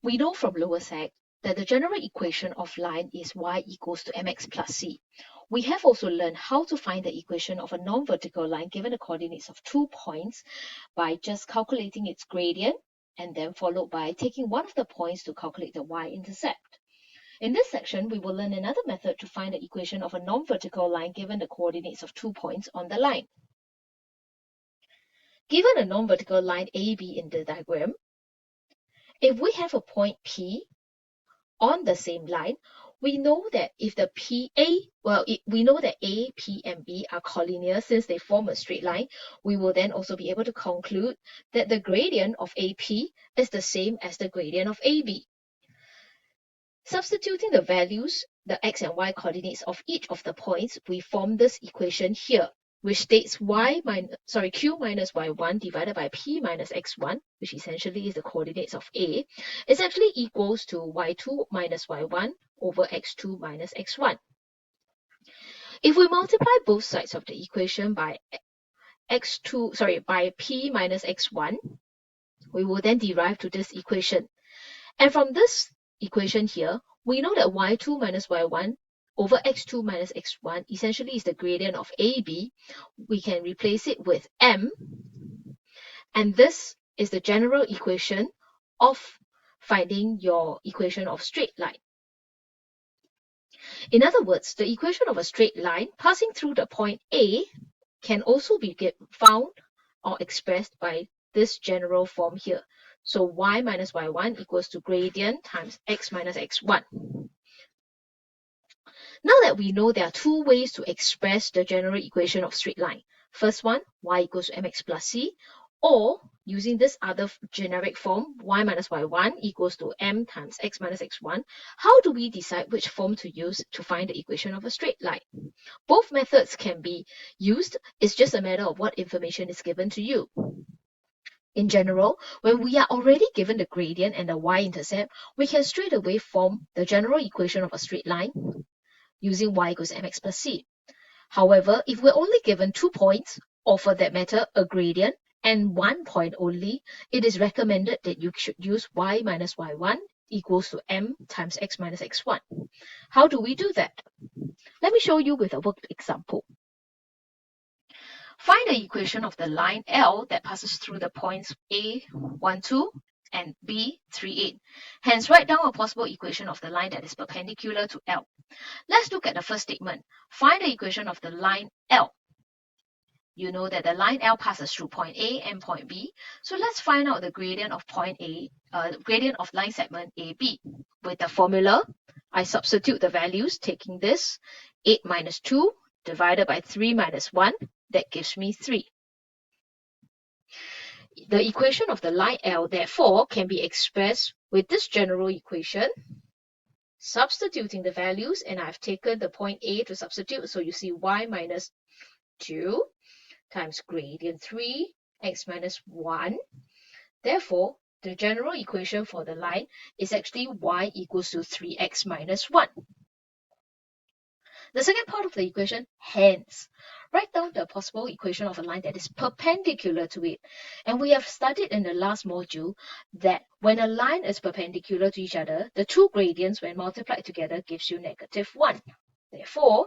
We know from lower sec that the general equation of line is y equals to mx plus c. We have also learned how to find the equation of a non-vertical line given the coordinates of 2 points by just calculating its gradient and then followed by taking one of the points to calculate the y-intercept. In this section, we will learn another method to find the equation of a non-vertical line given the coordinates of 2 points on the line. Given a non-vertical line AB in the diagram, if we have a point P on the same line, we know that if the we know that A, P, and B are collinear since they form a straight line, we will then also be able to conclude that the gradient of AP is the same as the gradient of AB. Substituting the values, the x and y coordinates of each of the points, we form this equation here, which states q minus y1 divided by p minus x1, which essentially is the coordinates of A, is actually equals to y2 minus y1 over x2 minus x1. If we multiply both sides of the equation by p minus x1, we will then derive to this equation. And from this equation here, we know that y2 minus y1 over x2 minus x1 essentially is the gradient of AB. We can replace it with m, and this is the general equation of finding your equation of straight line. In other words, the equation of a straight line passing through the point A can also be found or expressed by this general form here. So y minus y1 equals to gradient times x minus x1. Now that we know there are two ways to express the general equation of straight line. First one, y equals to mx plus c, or using this other generic form, y minus y1 equals to m times x minus x1, how do we decide which form to use to find the equation of a straight line? Both methods can be used, it's just a matter of what information is given to you. In general, when we are already given the gradient and the y-intercept, we can straight away form the general equation of a straight line using y equals mx plus c. However, if we're only given 2 points, or for that matter, a gradient, and 1 point only, it is recommended that you should use y minus y1 equals to m times x minus x1. How do we do that? Let me show you with a worked example. Find the equation of the line L that passes through the points A, 1, 2 and B, 3, 8. Hence, write down a possible equation of the line that is perpendicular to L. Let's look at the first statement. Find the equation of the line L. You know that the line L passes through point A and point B. So let's find out the gradient of gradient of line segment AB. With the formula, I substitute the values, taking this 8 minus 2 divided by 3 minus 1. That gives me 3. The equation of the line L, therefore, can be expressed with this general equation, substituting the values, and I've taken the point A to substitute, so you see y minus 2 times gradient 3, x minus 1. Therefore, the general equation for the line is actually y equals to 3x minus 1. The second part of the equation, hence, write down the possible equation of a line that is perpendicular to it. And we have studied in the last module that when a line is perpendicular to each other, the two gradients when multiplied together gives you negative 1. Therefore,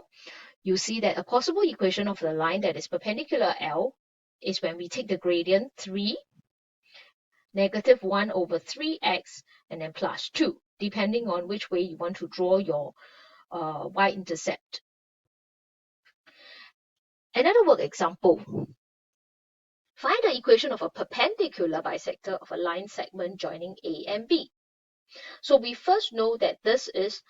you see that a possible equation of the line that is perpendicular L is when we take the gradient 3, negative 1 over 3x, and then plus 2, depending on which way you want to draw your y-intercept. Another work example. Find the equation of a perpendicular bisector of a line segment joining A and B. So we first know that this is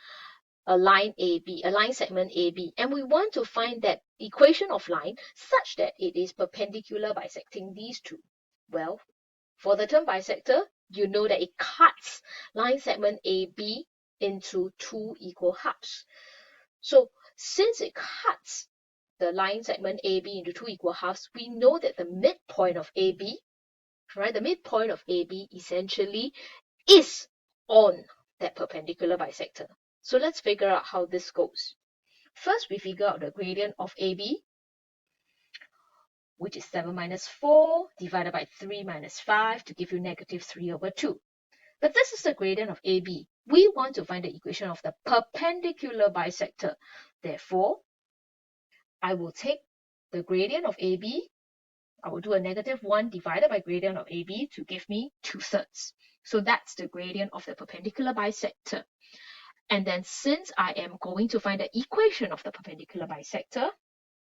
a line AB, a line segment AB, and we want to find that equation of line such that it is perpendicular bisecting these two. Well, for the term bisector, you know that it cuts line segment AB into two equal halves. So since it cuts the line segment AB into two equal halves, we know that the midpoint of AB, right, the midpoint of AB essentially is on that perpendicular bisector. So let's figure out how this goes. First, we figure out the gradient of AB, which is 7 minus 4 divided by 3 minus 5 to give you negative 3 over 2. But this is the gradient of AB. We want to find the equation of the perpendicular bisector. Therefore, I will take the gradient of AB. I will do a -1 divided by gradient of AB to give me 2/3. So that's the gradient of the perpendicular bisector. And then since I am going to find the equation of the perpendicular bisector,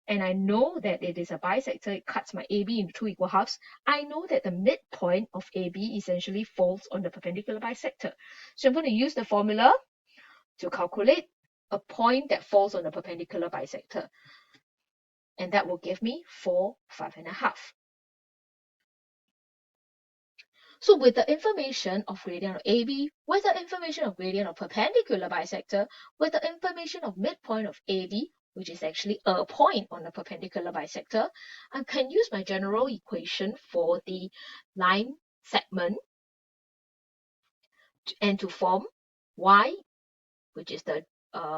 and I know that it is a bisector, it cuts my AB into 2 equal halves, I know that the midpoint of AB essentially falls on the perpendicular bisector. So I'm going to use the formula to calculate a point that falls on the perpendicular bisector. And that will give me 4, 5.5. So with the information of gradient of AB, with the information of gradient of perpendicular bisector, with the information of midpoint of AB, which is actually a point on the perpendicular bisector, I can use my general equation for the line segment and to form y, which is the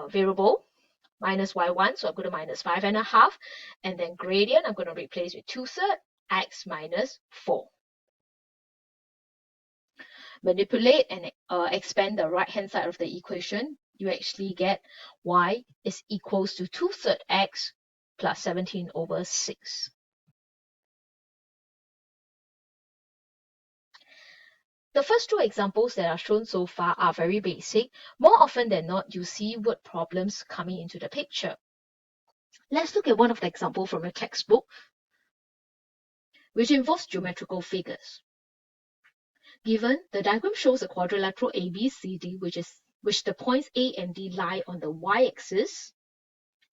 variable, minus y1, so I'm going to minus 5.5, and then gradient, I'm going to replace with 2/3, x minus 4. Manipulate and expand the right hand side of the equation, you actually get y is equals to 2/3 x plus 17/6. The first two examples that are shown so far are very basic. More often than not, you see word problems coming into the picture. Let's look at one of the examples from your textbook, which involves geometrical figures. Given, the diagram shows a quadrilateral ABCD, which the points A and D lie on the y-axis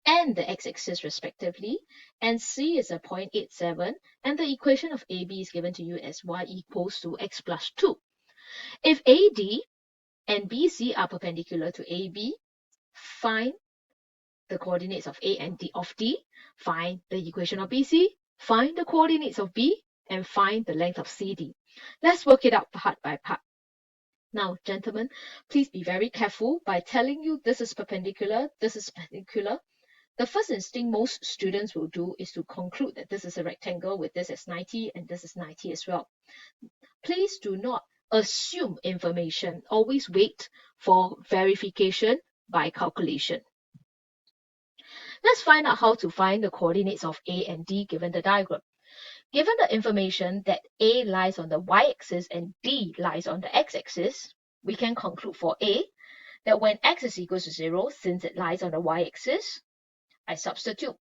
and the x-axis respectively, and C is a 0.87, and the equation of AB is given to you as y equals to x plus 2. If AD and BC are perpendicular to AB, find the coordinates of A and D of D, find the equation of BC, find the coordinates of B, and find the length of CD. Let's work it out part by part. Now, gentlemen, please be very careful. By telling you this is perpendicular, this is perpendicular, the first instinct most students will do is to conclude that this is a rectangle with this as 90 and this is 90 as well. Please do not assume information. Always wait for verification by calculation. Let's find out how to find the coordinates of A and D given the diagram. Given the information that A lies on the y-axis and D lies on the x-axis, we can conclude for A that when x is equal to 0, since it lies on the y-axis, I substitute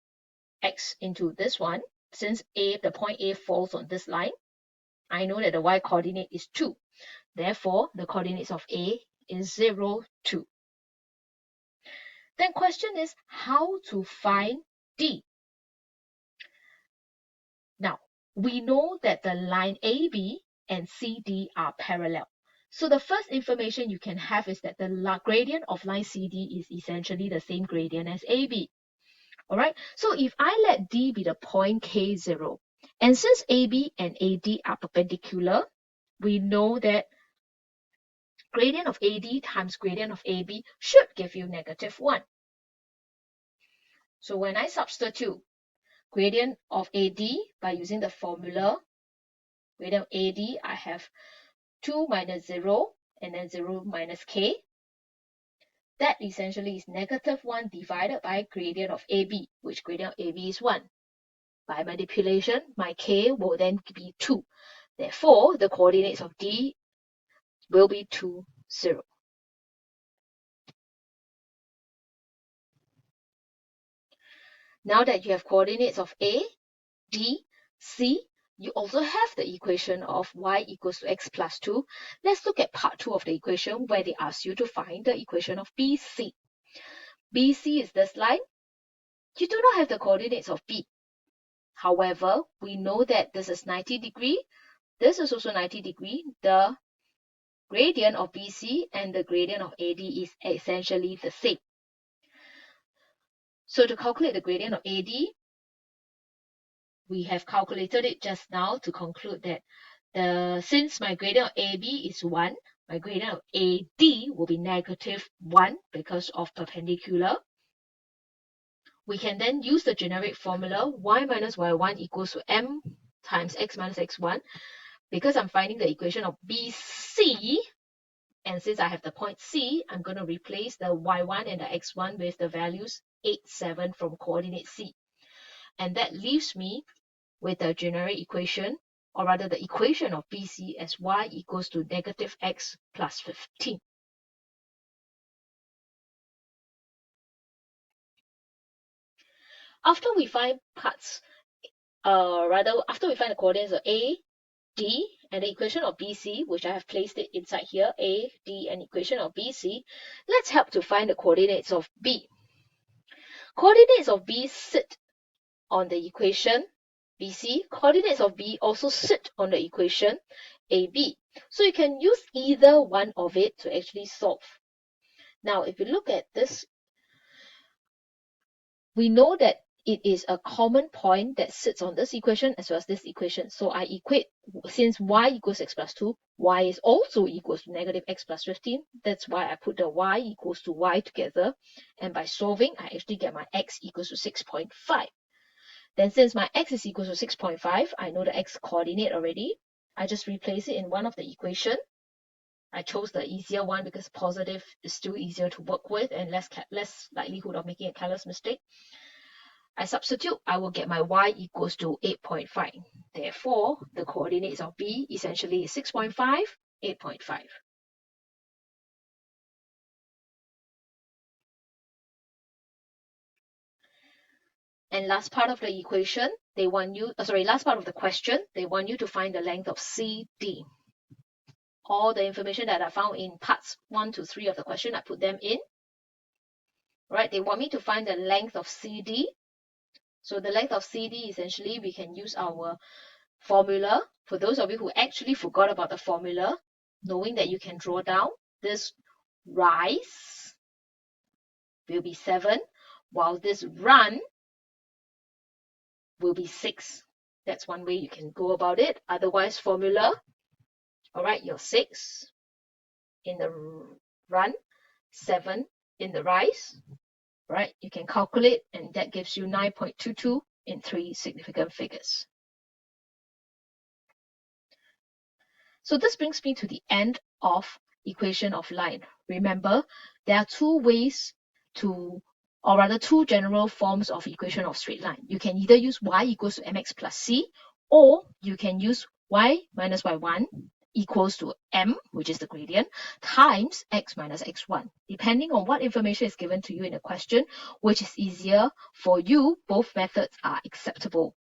x into this one. Since the point A falls on this line, I know that the y coordinate is 2. Therefore, the coordinates of A is 0, 2. Then question is how to find D. Now, we know that the line AB and CD are parallel. So the first information you can have is that the gradient of line CD is essentially the same gradient as AB. Alright, so if I let D be the point K0, and since AB and AD are perpendicular, we know that gradient of AD times gradient of AB should give you -1. So when I substitute gradient of AD by using the formula, gradient of AD, I have 2 minus 0 and then 0 minus K. That essentially is -1 divided by gradient of AB, which gradient of AB is 1. By manipulation, my K will then be 2. Therefore, the coordinates of D will be 2, 0. Now that you have coordinates of A, D, C, you also have the equation of y equals to x plus 2. Let's look at part 2 of the equation where they ask you to find the equation of BC. BC is this line. You do not have the coordinates of B. However, we know that this is 90 degree. This is also 90 degree. The gradient of BC and the gradient of AD is essentially the same. So to calculate the gradient of AD, we have calculated it just now to conclude that since my gradient of AB is 1, my gradient of AD will be -1 because of perpendicular. We can then use the generic formula y minus y1 equals to m times x minus x1. Because I'm finding the equation of BC, And since I have the point C, I'm going to replace the y1 and the x1 with the values 8, 7 from coordinate C. And that leaves me with the generic equation, or rather the equation of BC as y equals to negative x plus 15. After we find parts, after we find the coordinates of A, D, and the equation of BC, which I have placed it inside here, A, D, and equation of BC, let's help to find the coordinates of B. Coordinates of B sit on the equation BC. Coordinates of B also sit on the equation AB. So you can use either one of it to actually solve. Now, if you look at this, we know that it is a common point that sits on this equation as well as this equation. So I equate, since y equals x plus 2, y is also equals to negative x plus 15. That's why I put the y equals to y together. And by solving, I actually get my x equals to 6.5. Then since my x is equal to 6.5, I know the x coordinate already. I just replace it in one of the equation. I chose the easier one because positive is still easier to work with and less likelihood of making a careless mistake. I substitute, I will get my y equals to 8.5. Therefore, the coordinates of B essentially is 6.5, 8.5. And last part of the equation, last part of the question, they want you to find the length of CD. All the information that I found in parts 1 to 3 of the question, I put them in. Right, they want me to find the length of CD. So the length of CD, essentially, we can use our formula. For those of you who actually forgot about the formula, knowing that you can draw down this rise will be 7, while this run will be 6. That's one way you can go about it. Otherwise, formula, all right, your 6 in the run, 7 in the rise, right? You can calculate, and that gives you 9.22 in 3 significant figures. So this brings me to the end of equation of line. Remember, there are two ways to, or rather two general forms of equation of straight line. You can either use y equals to mx plus c, or you can use y minus y1 equals to m, which is the gradient, times x minus x1. Depending on what information is given to you in the question, which is easier for you, both methods are acceptable.